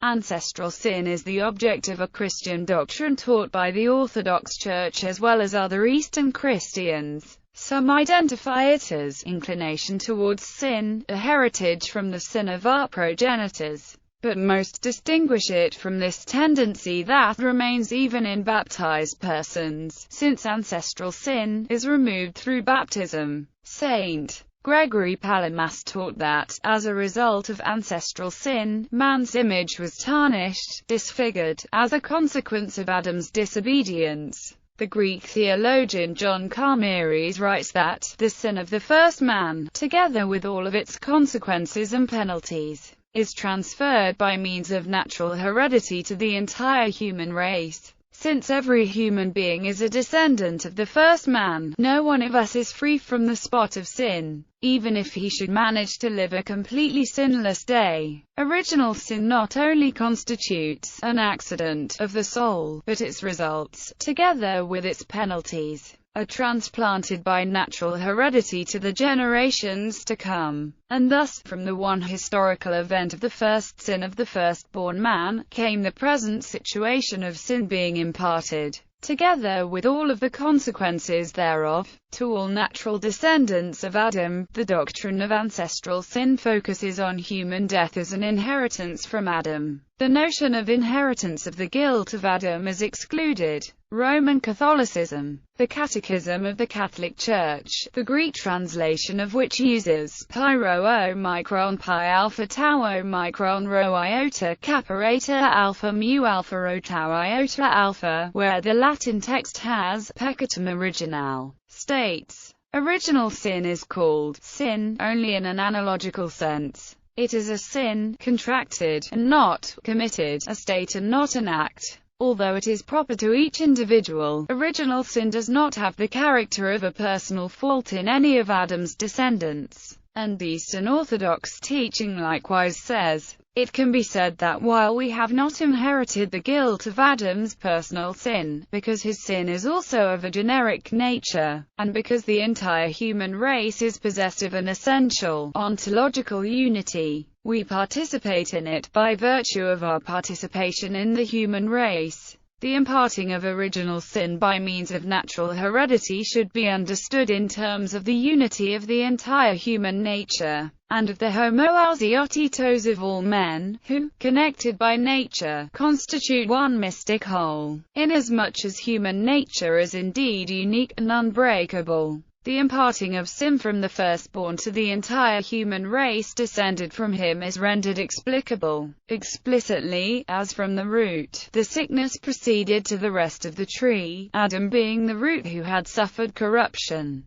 Ancestral sin is the object of a Christian doctrine taught by the Orthodox Church as well as other Eastern Christians. Some identify it as inclination towards sin, a heritage from the sin of our progenitors, but most distinguish it from this tendency that remains even in baptized persons, since ancestral sin is removed through baptism. St. Gregory Palamas taught that, as a result of ancestral sin, man's image was tarnished, disfigured, as a consequence of Adam's disobedience. The Greek theologian John Carmeres writes that, the sin of the first man, together with all of its consequences and penalties, is transferred by means of natural heredity to the entire human race. Since every human being is a descendant of the first man, no one of us is free from the spot of sin, even if he should manage to live a completely sinless day. Original sin not only constitutes an accident of the soul, but its results, together with its penalties, are transplanted by natural heredity to the generations to come, and thus, from the one historical event of the first sin of the firstborn man, came the present situation of sin being imparted, together with all of the consequences thereof, to all natural descendants of Adam. The doctrine of ancestral sin focuses on human death as an inheritance from Adam. The notion of inheritance of the guilt of Adam is excluded. Roman Catholicism. The Catechism of the Catholic Church, the Greek translation of which uses pi rho omicron pi alpha tau omicron rho iota kappa eta alpha mu alpha rho tau iota alpha, where the Latin text has peccatum originale, states, original sin is called sin only in an analogical sense. It is a sin, contracted, and not committed, a state and not an act. Although it is proper to each individual, original sin does not have the character of a personal fault in any of Adam's descendants. And Eastern Orthodox teaching likewise says, it can be said that while we have not inherited the guilt of Adam's personal sin, because his sin is also of a generic nature, and because the entire human race is possessed of an essential, ontological unity, we participate in it by virtue of our participation in the human race. The imparting of original sin by means of natural heredity should be understood in terms of the unity of the entire human nature, and of the homoousiotitos of all men, who, connected by nature, constitute one mystic whole. Inasmuch as human nature is indeed unique and unbreakable, the imparting of sin from the firstborn to the entire human race descended from him is rendered explicable, explicitly, as from the root, the sickness proceeded to the rest of the tree, Adam being the root who had suffered corruption.